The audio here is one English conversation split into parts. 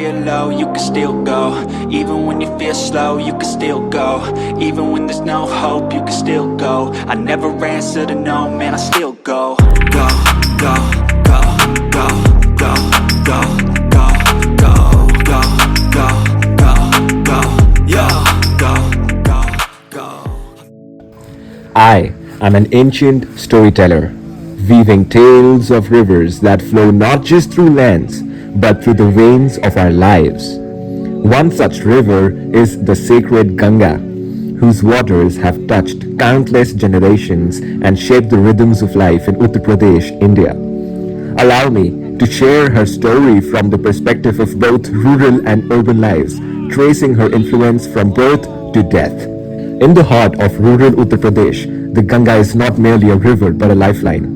feel low, you can still go. Even when you feel slow, you can still go. Even when there's no hope, you can still go. I never answer to no, man, I still go. Go, go, go, go, go, go, go, go, go, go, go, go, yo, go, go, go. I am an ancient storyteller, weaving tales of rivers that flow not just through lands, but through the veins of our lives. One such river is the sacred Ganga, whose waters have touched countless generations and shaped the rhythms of life in Uttar Pradesh, India. Allow me to share her story from the perspective of both rural and urban lives, tracing her influence from birth to death. In the heart of rural Uttar Pradesh, the Ganga is not merely a river but a lifeline.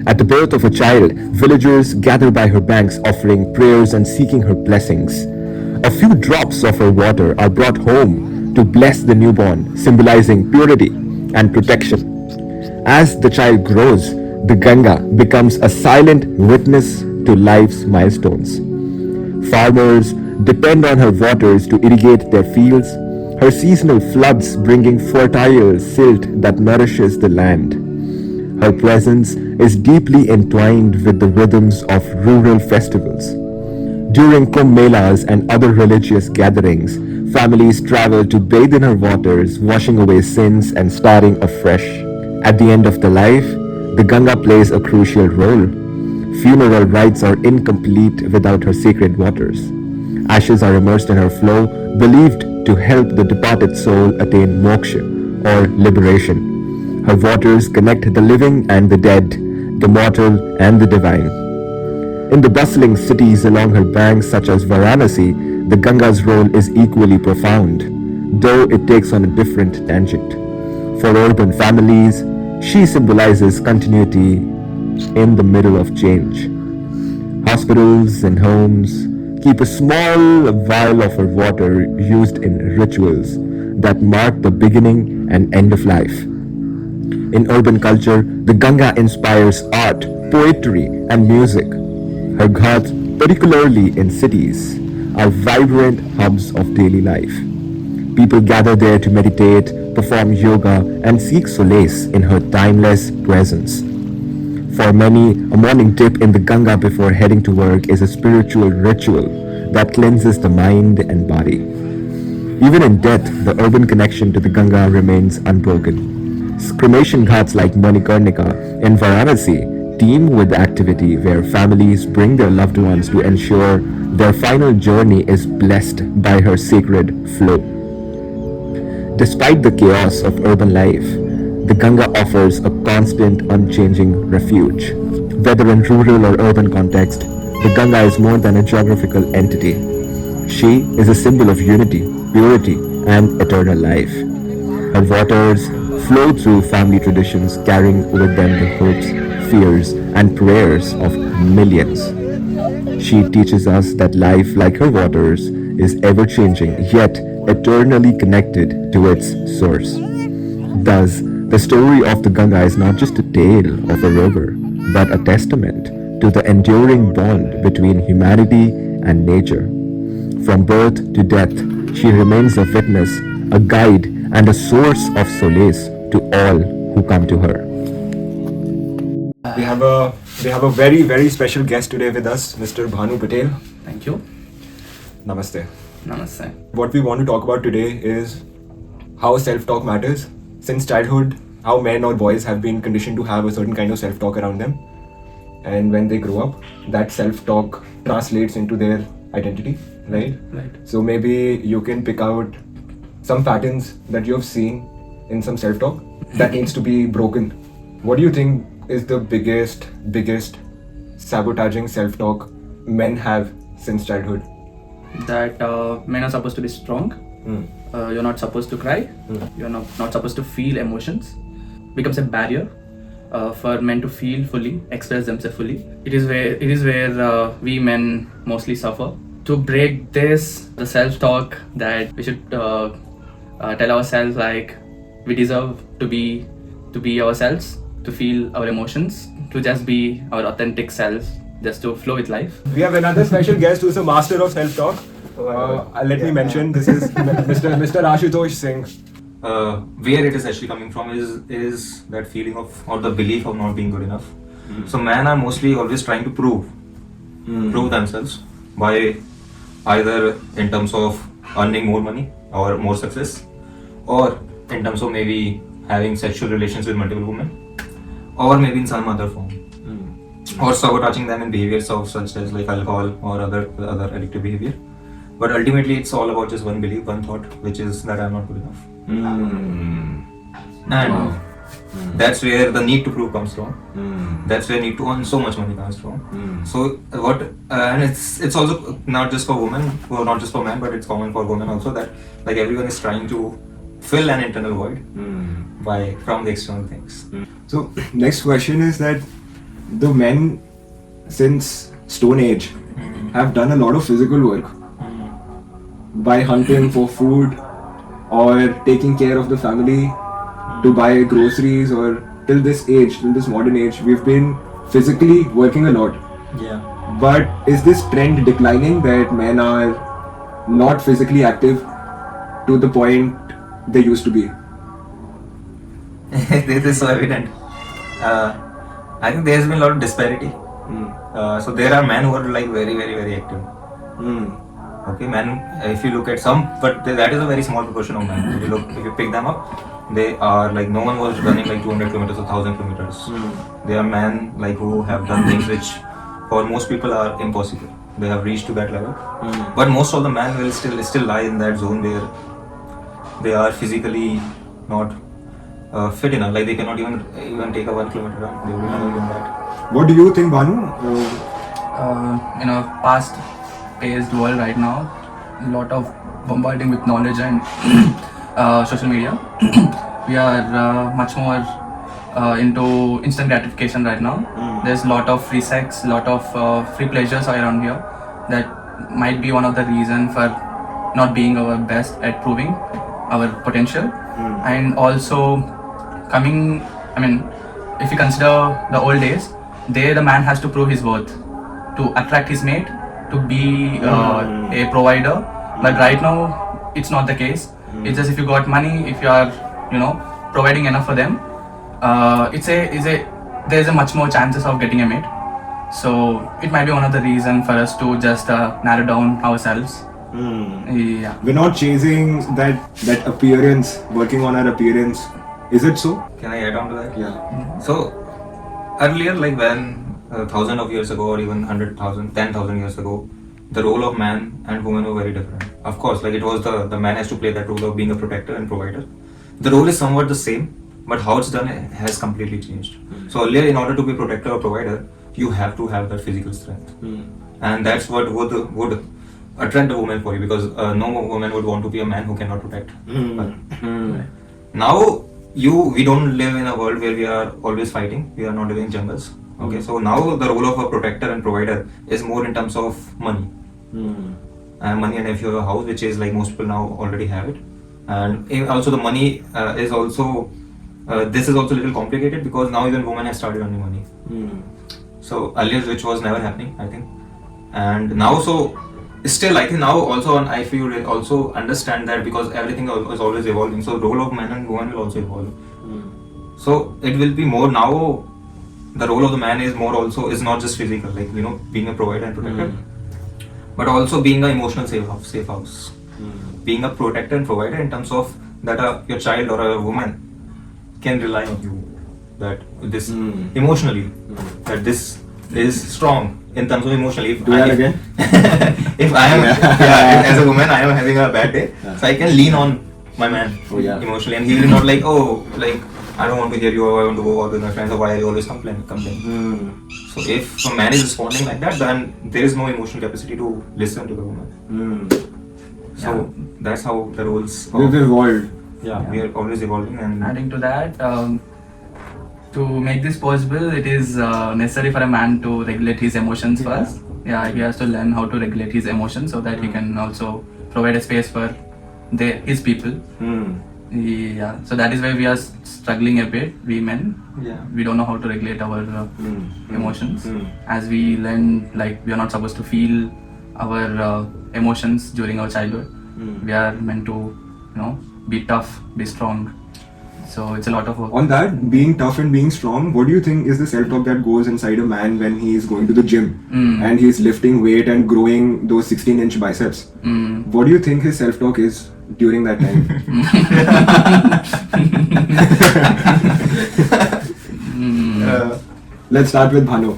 At the birth of a child, villagers gather by her banks offering prayers and seeking her blessings. A few drops of her water are brought home to bless the newborn, symbolizing purity and protection. As the child grows, the Ganga becomes a silent witness to life's milestones. Farmers depend on her waters to irrigate their fields, her seasonal floods bringing fertile silt that nourishes the land. Her presence is deeply entwined with the rhythms of rural festivals. During Kumbh Melas and other religious gatherings, families travel to bathe in her waters, washing away sins and starting afresh. At the end of the life, the Ganga plays a crucial role. Funeral rites are incomplete without her sacred waters. Ashes are immersed in her flow, believed to help the departed soul attain moksha or liberation. Her waters connect the living and the dead, the mortal and the divine. In the bustling cities along her banks such as Varanasi, the Ganga's role is equally profound, though it takes on a different tangent. For urban families, she symbolizes continuity in the middle of change. Hospitals and homes keep a small vial of her water used in rituals that mark the beginning and end of life. In urban culture, the Ganga inspires art, poetry, and music. Her ghats, particularly in cities, are vibrant hubs of daily life. People gather there to meditate, perform yoga, and seek solace in her timeless presence. For many, a morning dip in the Ganga before heading to work is a spiritual ritual that cleanses the mind and body. Even in death, the urban connection to the Ganga remains unbroken. Cremation ghats like Manikarnika in Varanasi teem with activity where families bring their loved ones to ensure their final journey is blessed by her sacred flow. Despite the chaos of urban life, the Ganga offers a constant, unchanging refuge. Whether in rural or urban context, the Ganga is more than a geographical entity. She is a symbol of unity, purity, and eternal life. Her waters flow through family traditions, carrying with them the hopes, fears, and prayers of millions. She teaches us that life, like her waters, is ever-changing, yet eternally connected to its source. Thus, the story of the Ganga is not just a tale of a river, but a testament to the enduring bond between humanity and nature. From birth to death, she remains a witness, a guide, and a source of solace to all who come to her. We have a very special guest today with us, Mr. Bhanu Patel. Thank you. Namaste. Namaste. What we want to talk about today is how self-talk matters. Since childhood, how men or boys have been conditioned to have a certain kind of self-talk around them. And when they grow up, that self-talk translates into their identity, right? Right. So maybe you can pick out some patterns that you have seen in some self-talk that needs to be broken. What do you think is the biggest sabotaging self-talk men have since childhood? That men are supposed to be strong. You're not supposed to cry. You're not supposed to feel emotions. Becomes a barrier for men to feel fully, express themselves fully. It is where we men mostly suffer. To break this, the self-talk that we should tell ourselves like we deserve to be ourselves, to feel our emotions, to just be our authentic selves, just to flow with life. We have another special guest who's a master of self-talk. Let me mention, this is Mr. Ashutosh Singh. Where it is actually coming from is that feeling of, or the belief of not being good enough. So men are mostly always trying to prove themselves by either in terms of earning more money or more success, or in terms of maybe having sexual relations with multiple women, or maybe in some other form, or sabotaging them in behaviors of such as like alcohol or other addictive behavior. But ultimately, it's all about just one belief, one thought, which is that I'm not good enough. And that's where the need to prove comes from. That's where need to earn so much money comes from. So what, and it's also not just for women, or not just for men, but it's common for women also, that like everyone is trying to fill an internal void from the external things. So next question is that the men since Stone Age have done a lot of physical work by hunting for food or taking care of the family, to buy groceries, or till this modern age, we've been physically working a lot. Yeah. But is this trend declining, that men are not physically active to the point they used to be? This is so evident. I think there's been a lot of disparity. So there are men who are like very, very, very active. Okay, men, if you look at some, but that is a very small proportion of men. If you pick them up, they are like, no one was running like 200 kilometers or 1000 kilometers. They are men like who have done things which for most people are impossible. They have reached to that level. But most of the men will still lie in that zone where they are physically not fit enough. Like they cannot even take a 1 kilometer run. They will not even that. What do you think, Banu? In a fast-paced world right now, a lot of bombarding with knowledge and social media. We are much more into instant gratification right now. There's a lot of free sex, a lot of free pleasures around here. That might be one of the reasons for not being our best at proving our potential. And also if you consider the old days, there the man has to prove his worth to attract his mate, to be a provider. But right now, it's not the case. It's just if you got money, if you are, providing enough for them, there's a much more chances of getting a mate. So it might be one of the reasons for us to just narrow down ourselves. Yeah. We're not chasing that appearance, working on our appearance. Is it so? Can I add on to that? Yeah. So earlier, like when 1,000 of years ago, or even 100,000, 10,000 years ago, the role of man and woman were very different. Of course, like it was the man has to play that role of being a protector and provider. The role is somewhat the same, but how it's done has completely changed. So earlier, in order to be a protector or provider, you have to have that physical strength, and that's what would attract a woman for you, because no woman would want to be a man who cannot protect. Now we don't live in a world where we are always fighting. We are not living in jungles. Okay, so now the role of a protector and provider is more in terms of money. Money, and if you have a house, which is like most people now already have it, and also the money is also this is also a little complicated, because now even women have started earning money. So earlier, which was never happening, I think, and now so still I think now also, I feel also understand that, because everything is always evolving. So role of man and woman will also evolve. So it will be more now. The role of the man is more also is not just physical, like being a provider and protector, but also being an emotional safe house. Being a protector and provider in terms of that your child or a woman can rely on you, that this emotionally, that this is strong in terms of emotionally. Do that again. If I am as a woman, I am having a bad day, so I can lean on my man emotionally, and he will not like, I don't want to hear you, or I want to go out with my friends, or why are you always complain. So if a man is responding like that, then there is no emotional capacity to listen to the woman. So that's how the roles We've evolved. we are always evolving. And adding to that, to make this possible, it is necessary for a man to regulate his emotions first. He has to learn how to regulate his emotions, so that he can also provide a space for his people. So that is why we are struggling a bit, we men. We don't know how to regulate our emotions. As we learn, like we are not supposed to feel our emotions during our childhood. We are meant to, be tough, be strong. So it's a lot of work. On that, being tough and being strong, what do you think is the self-talk that goes inside a man when he is going to the gym and he's lifting weight and growing those 16-inch biceps? What do you think his self-talk is during that time? Let's start with Bhanu.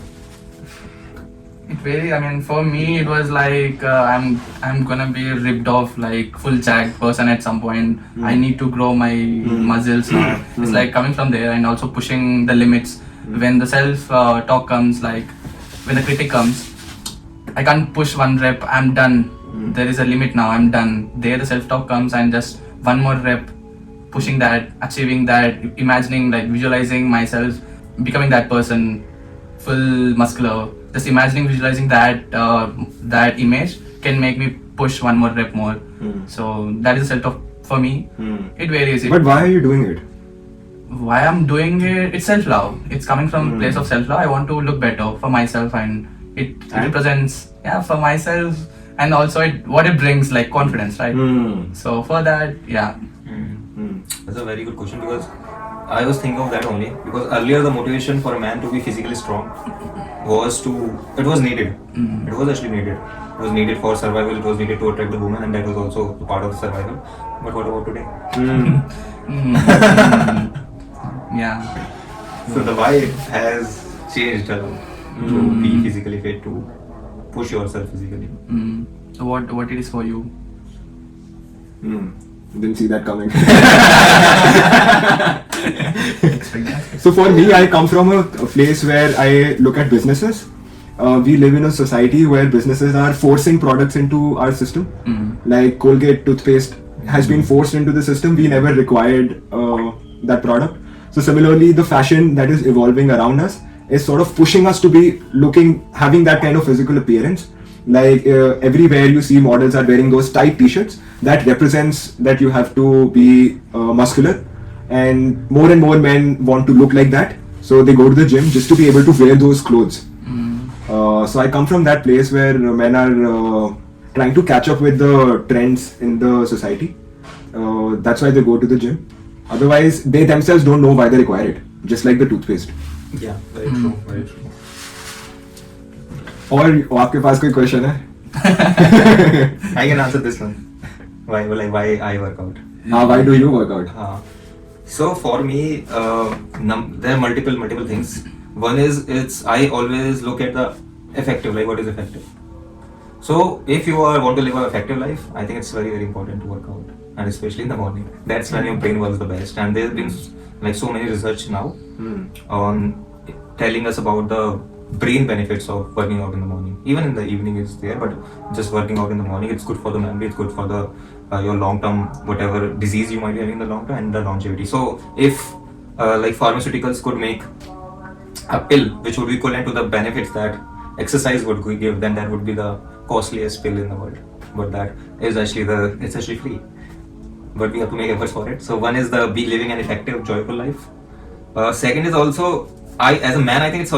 It varies. I mean, for me, it was like I'm gonna be ripped off like full jacked person at some point. I need to grow my muscles now. It's like coming from there and also pushing the limits. When the self talk comes, like when the critic comes, I can't push one rep. I'm done. There is a limit now. I'm done. There the self talk comes and just one more rep, pushing that, achieving that, imagining, like visualizing myself becoming that person, full muscular. Just imagining, visualizing that image can make me push one more rep more. So that is self-talk for me. It varies. But why are you doing it? Why I'm doing it? It's self-love. It's coming from a place of self-love. I want to look better for myself, and it represents for myself, and also what it brings, like confidence, right? So for that, That's a very good question, because I was thinking of that only because earlier the motivation for a man to be physically strong was needed. It was actually needed. It was needed for survival. It was needed to attract the woman, and that was also part of survival. But what about today? So the why has changed to be physically fit, to push yourself physically. So what it is for you? Didn't see that coming. So for me, I come from a place where I look at businesses. We live in a society where businesses are forcing products into our system. Like Colgate toothpaste has been forced into the system. We never required that product. So similarly, the fashion that is evolving around us is sort of pushing us to be having that kind of physical appearance. Like everywhere you see models are wearing those tight t-shirts that represents that you have to be muscular, and more men want to look like that, so they go to the gym just to be able to wear those clothes. So I come from that place where men are trying to catch up with the trends in the society. That's why they go to the gym. Otherwise they themselves don't know why they require it, just like the toothpaste. Yeah, very true, very true. और आपके पास कोई question है? I can answer this one. Why I work out? Why do you work out? So for me, there are multiple things. One is I always look at the effective, like what is effective. So if you want to live an effective life, I think it's very important to work out, and especially in the morning. That's when your brain works the best. And there's been like so many research now on telling us about the brain benefits of working out in the morning. Even in the evening is there, but just working out in the morning, it's good for the memory, it's good for the your long term, whatever disease you might be having in the long term, and the longevity. So if like pharmaceuticals could make a pill which would be equivalent to the benefits that exercise would give, then that would be the costliest pill in the world. But that is actually it's actually free, but we have to make efforts for it. So one is the living an effective, joyful life. Second is also, as a man, I think it's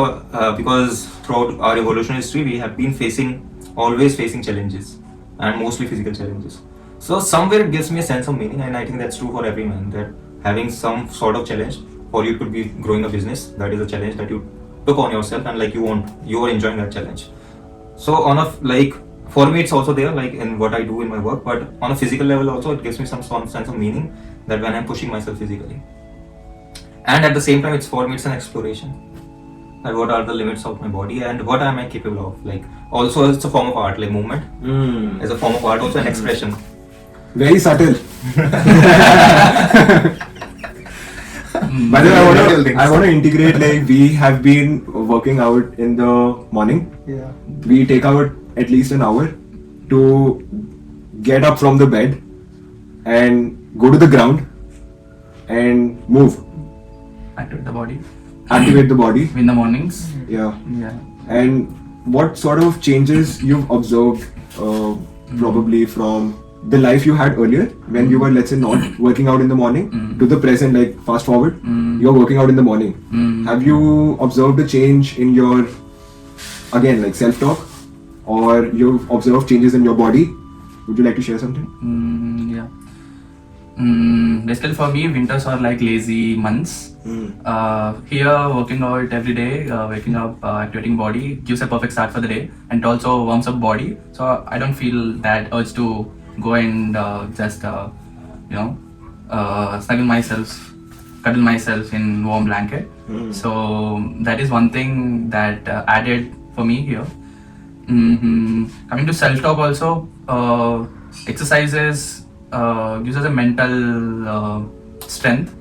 because throughout our evolutionary history, we have been always facing challenges, and mostly physical challenges. So somewhere it gives me a sense of meaning, and I think that's true for every man, that having some sort of challenge, or you could be growing a business, that is a challenge that you took on yourself, and like you are enjoying that challenge. So for me, it's also there, like in what I do in my work, but on a physical level also, it gives me some sense of meaning, that when I'm pushing myself physically. And at the same time, for me, it's an exploration. Like what are the limits of my body and what am I capable of? Like also, it's a form of art, like movement is a form of art, also an expression. Very subtle. By the way, I want to integrate, like we have been working out in the morning. Yeah. We take out at least an hour to get up from the bed and go to the ground and move. Activate the body. Activate the body. In the mornings. Yeah. Yeah. And what sort of changes you've observed probably from the life you had earlier when you were, let's say, not working out in the morning to the present, like fast forward, you're working out in the morning. Have you observed a change in your, again, like self-talk or you've observed changes in your body? Would you like to share something? Yeah. Basically, for me, winters are like lazy months. Here, working out every day, waking up, activating body gives a perfect start for the day, and it also warms up body. So I don't feel that urge to go and just snuggle myself, cuddle myself in warm blanket. So that is one thing that added for me here. Coming to self-talk also, exercises gives us a mental strength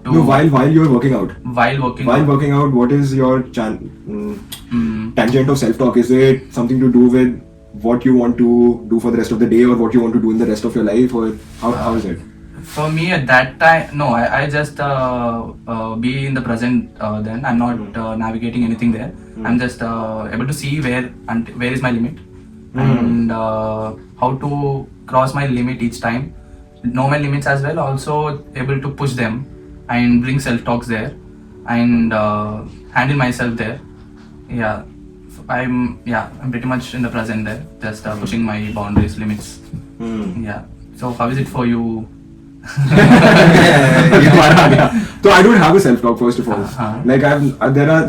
to No, while you're working out. while working While out. working out, what is your tangent of self-talk? Is it something to do with what you want to do for the rest of the day, or what you want to do in the rest of your life, or how is it? For me at that time, no, I just be in the present. Then I'm not navigating anything there. I'm just able to see where is my limit, and how to cross my limit each time. Know my limits as well. Also able to push them and bring self talks there, and handle myself there. Yeah, I'm pretty much in the present there, just pushing my boundaries, limits. Yeah. So how is it for you? So I don't have a self-talk, first of all. Like there are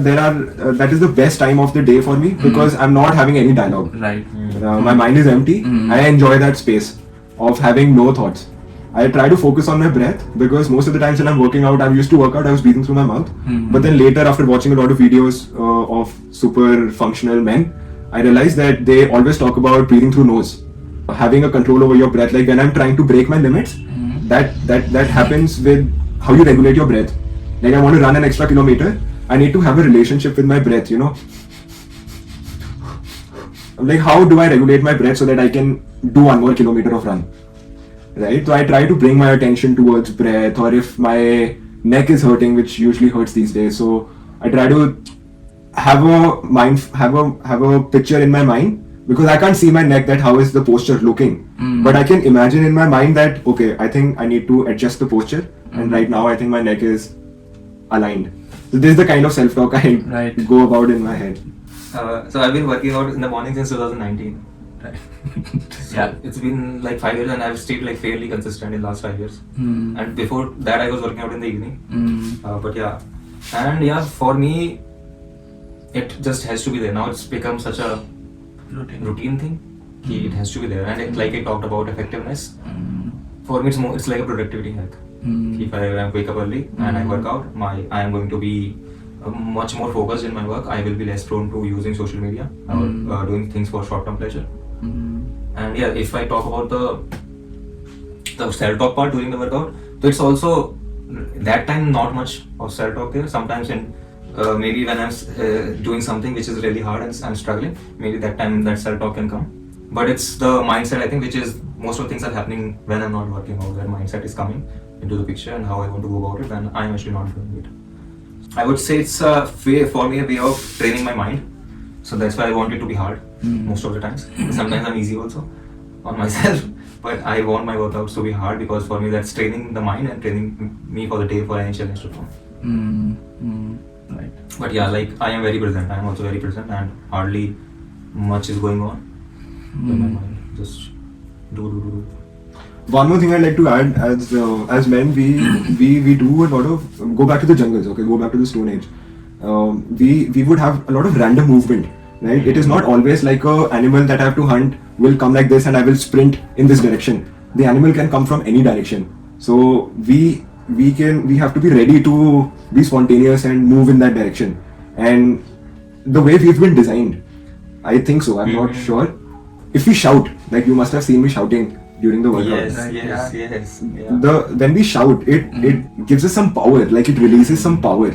that is the best time of the day for me, because I'm not having any dialogue. Right. My mind is empty. I enjoy that space of having no thoughts. I try to focus on my breath, because most of the times when I'm working out, I'm used to work out, I was breathing through my mouth. But then later, after watching a lot of videos of super functional men, I realized that they always talk about breathing through nose, having a control over your breath. Like when I'm trying to break my limits, that happens with how you regulate your breath. Like I want to run an extra kilometer, I need to have a relationship with my breath, Like how do I regulate my breath so that I can do 1 more kilometer of run? Right? So I try to bring my attention towards breath, or if my neck is hurting, which usually hurts these days, so I try to have a picture in my mind, because I can't see my neck, that how is the posture looking, but I can imagine in my mind that okay, I think I need to adjust the posture, and right now I think my neck is aligned. So this is the kind of self-talk I go about in my head. So I've been working out in the morning since 2019. Right. So it's been like 5 years, and I've stayed like fairly consistent in last 5 years. And before that, I was working out in the evening. But yeah, and yeah, for me, it just has to be there. Now it's become such a routine thing. It has to be there, and like I talked about effectiveness. For me, it's like a productivity hack. If I wake up early and I work out, I am going to be much more focused in my work. I will be less prone to using social media or doing things for short-term pleasure. And yeah, if I talk about the self-talk part during the workout, so it's also that time not much of self-talk there. Sometimes in maybe when I'm doing something which is really hard and I'm struggling, maybe that time that self-talk can come. But it's the mindset, I think, which is most of the things are happening when I'm not working out. That mindset is coming into the picture, and how I want to go about it when I'm actually not doing it. I would say it's for me a way of training my mind. So that's why I want it to be hard most of the times. Sometimes I'm easy also on myself, but I want my workouts to be hard, because for me that's training the mind and training me for the day for any challenge to come. Right. But yeah, like I am very present. I am also very present, and hardly much is going on in my mind. Just do. One more thing I'd like to add, as men, we do a lot of go back to the jungles. Okay, go back to the Stone Age. We would have a lot of random movement, right? It is not always like a animal that I have to hunt will come like this and I will sprint in this direction. The animal can come from any direction. So we have to be ready to be spontaneous and move in that direction. And the way we've been designed, I think so. I'm not sure. If we shout, like you must have seen me shouting during the workout. Yes. Yeah. When we shout, it gives us some power. Like it releases some power.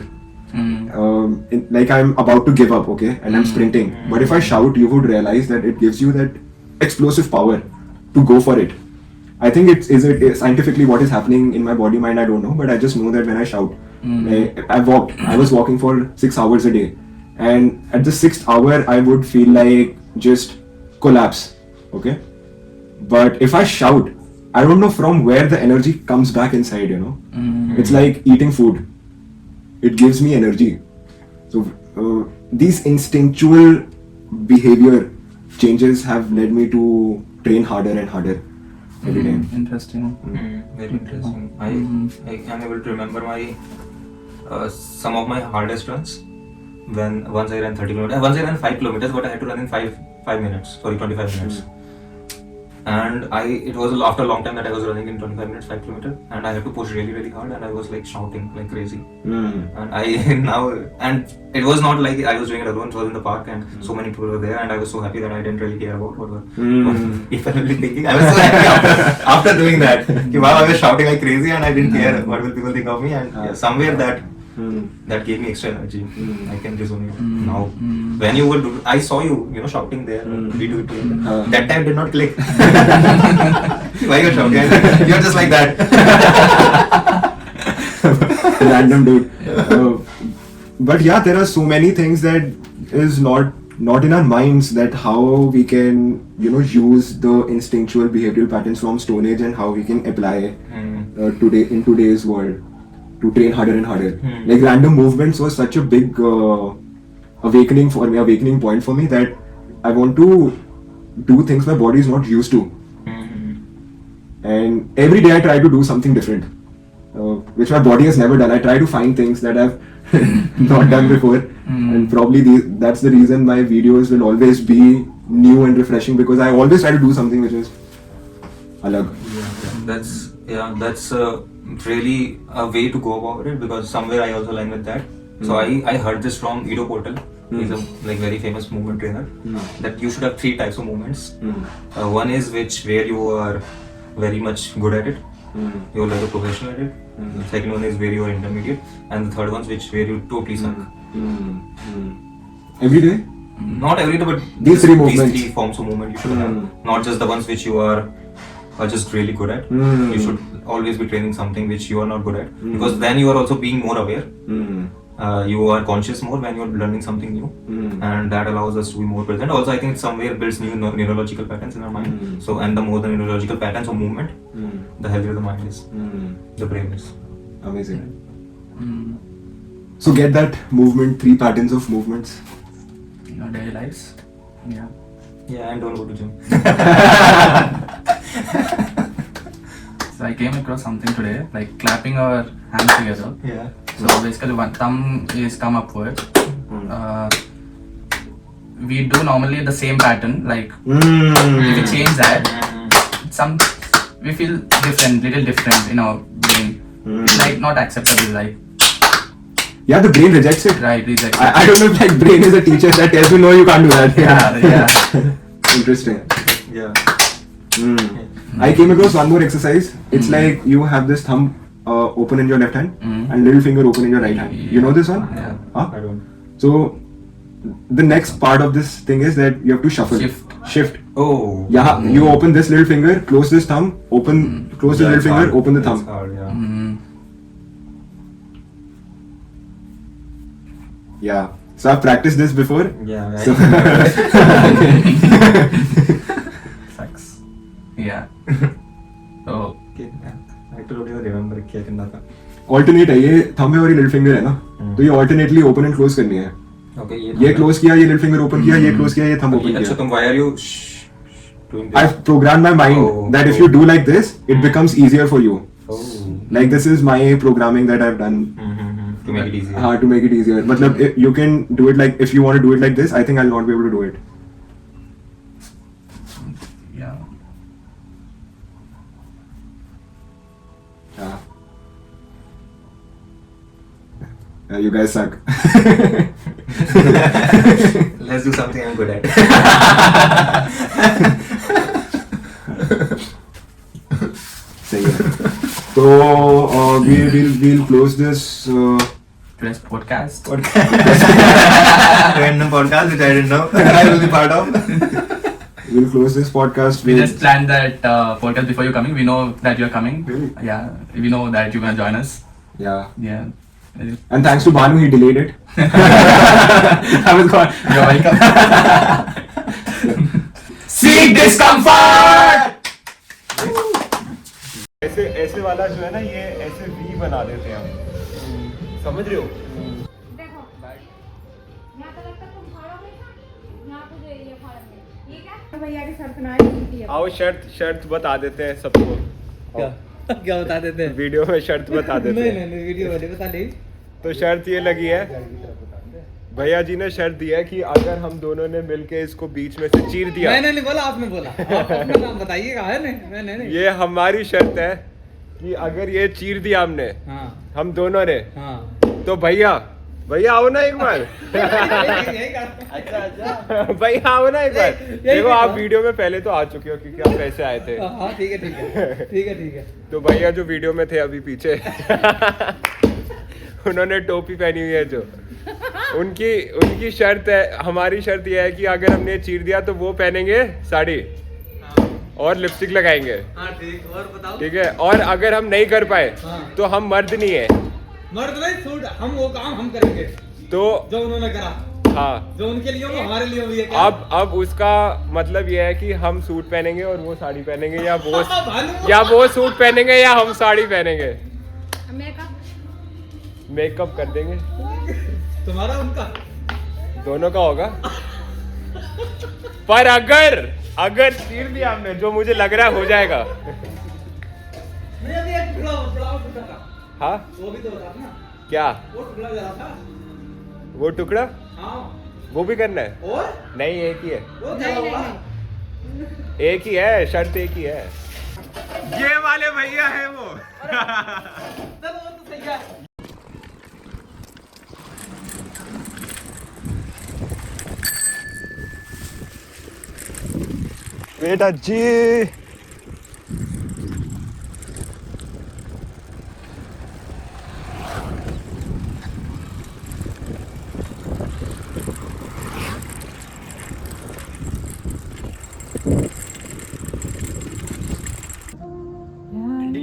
Like I'm about to give up, okay, and I'm sprinting. But if I shout, you would realize that it gives you that explosive power to go for it. I think it scientifically what is happening in my body mind, I don't know, but I just know that when I shout, I was walking for 6 hours a day, and at the 6th hour I would feel like just collapse, okay. But if I shout, I don't know from where the energy comes back inside, It's like eating food. It gives me energy. So these instinctual behavior changes have led me to train harder and harder every day. Interesting. Very interesting. I am able to remember my some of my hardest runs when once I ran 30 kilometers. Once I ran 5 kilometers, but I had to run in 25 minutes. And it was after a long time that I was running in 25 minutes, 5 kilometers, and I had to push really, really hard, and I was like shouting like crazy. And and it was not like I was doing it alone. It was in the park, and so many people were there, and I was so happy that I didn't really care about what people were thinking. I was so happy after doing that. Wow, I was shouting like crazy, and I didn't care what will people think of me. And somewhere that gave me extra energy. I can resonate now. When you were I saw you shouting there. We do it together. That time did not click. Why you're shouting? You're just like that. Random dude. But yeah, there are so many things that is not in our minds, that how we can use the instinctual behavioral patterns from Stone Age and how we can apply today in today's world to train harder and harder. Like random movements was such a big awakening point for me, that I want to do things my body is not used to. And every day I try to do something different, which my body has never done. I try to find things that I've not done before, and probably that's the reason my videos will always be new and refreshing, because I always try to do something which is alag. That's really a way to go about it, because somewhere I also align with that. So I heard this from Ido Portal. He's a very famous movement trainer, that you should have 3 types of movements. One is where you are very much good at it, you're like a professional at it. The second one is where you are intermediate, and the third one is where you totally suck. Every day? Not every day, but These 3 movements. These 3 forms of movement you should have. Not just the ones which you are just really good at. You should always be training something which you are not good at, because then you are also being more aware. You are conscious more when you are learning something new, and that allows us to be more present. Also, I think it somewhere builds new neurological patterns in our mind. So, and the more the neurological patterns of movement, the healthier the mind is, the brain is. Amazing. So get that movement, 3 patterns of movements In our daily lives. Yeah. Yeah, and don't go to gym. So I came across something today, like clapping our hands together. Yeah. So basically one thumb is come upward. We do normally the same pattern, like if we change that, we feel little different in our brain. It's like not acceptable, like Yeah, the brain rejects it. right, reject. I don't know if like brain is a teacher that tells you no, you can't do that. Yeah. Interesting. Yeah. I came across one more exercise. It's like you have this thumb open in your left hand and little finger open in your right hand. You know this one? Yeah. Huh? I don't. So the next part of this thing is that you have to shuffle. Shift. Oh. Yeah, you open this little finger, close this thumb, close the little That's finger, hard. open the That's thumb. hard, yeah. Yeah. So I've practiced this before. Yeah. So Sucks. Yeah. So I don't even remember क्या करना था. alternate है, ये thumb है और ये little finger है ना, तो ये alternately open and close करनी है. Okay. ये close किया, ये little finger open किया, ये close किया, ये thumb open अच्छा किया. तुम why are you doing this? I've programmed my mind that if you do like this, it becomes easier for you. Oh. Like this is my programming that I've done To make it easier. to make it easier. Matlab, you can do it like, if you want to do it like this, I think I'll not be able to do it. yeah. Yeah. You guys suck. Let's do something I'm good at. सही है. So we'll close this. Today's podcast. Random podcast which I didn't know I will be part of. We'll close this podcast. We just planned that podcast before you coming. We know that you're coming. Really? Yeah. We know that you're gonna join us. Yeah. Yeah. And thanks to Banu, he delayed it. I was gone. You're welcome. Seek discomfort. ऐसे वाला जो है ना, ये ऐसे V बना देते हैं हम. समझ रहे हो? देखो यहाँ तो लगता तुम खड़े हो गए ना भैया की शर्त ना है। आओ शर्त बता देते हैं सबको। क्या बता देते हैं? वीडियो में शर्त बता देते हैं। नहीं वीडियो वाले बता ले। तो शर्त ये लगी है, भैया जी ने शर्त दी है कि अगर हम दोनों ने मिलके इसको बीच में से चीर दिया। मैंने नहीं बोला, आपने बोला। आप अपना नाम बताइएगा। है नहीं नहीं। ये हमारी शर्त है कि अगर ये चीर दिया हमने, हाँ हम दोनों ने, हाँ। तो भैया आओ ना एक बार। अच्छा। भैया आओ ना एक बार। देखो आप वीडियो में पहले तो आ चुके हो क्योंकि आप ऐसे आए थे। हाँ ठीक है। तो भैया जो वीडियो में थे अभी पीछे उन्होंने टोपी पहनी हुई है जो, उनकी शर्त है, हमारी शर्त यह है कि अगर हमने चीर दिया तो वो पहनेंगे साड़ी और लिपस्टिक लगाएंगे। हाँ ठीक। और बताओ। ठीक है, और अगर हम नहीं कर पाए तो हम मर्द नहीं है। मर्द नहीं, सूट हम वो काम हम करेंगे तो जो उन्होंने करा। हाँ, जो उनके लिए हो हमारे लिए भी है क्या? अब उसका मतलब ये है कि हम सूट पहनेंगे और वो साड़ी पहनेंगे, या भानु। या वो सूट पहनेंगे या हम साड़ी पहनेंगे। मेकअप मेकअप कर देंगे, तुम्हारा उनका दोनों का होगा। पर अगर चीर दिया हमने, जो मुझे लग रहा है हो जाएगा। नहीं अभी एक टुकड़ा था। हाँ वो भी तो बता ना। क्या? वो टुकड़ा जरा था। वो टुकड़ा हाँ। वो भी करना है? और नहीं, एक ही है। वो क्या होगा? एक ही है, शर्त एक ही है। ये वाले भैया है वो। चलो वो तो सही है। बेटा जी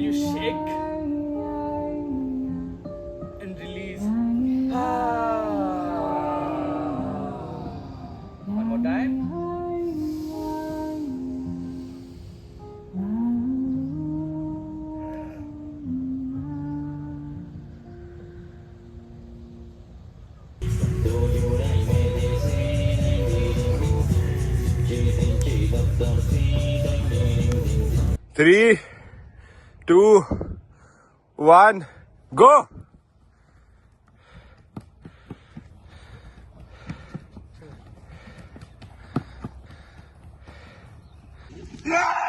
You shake and release. One more time. Three, 2, 1, go! Yeah!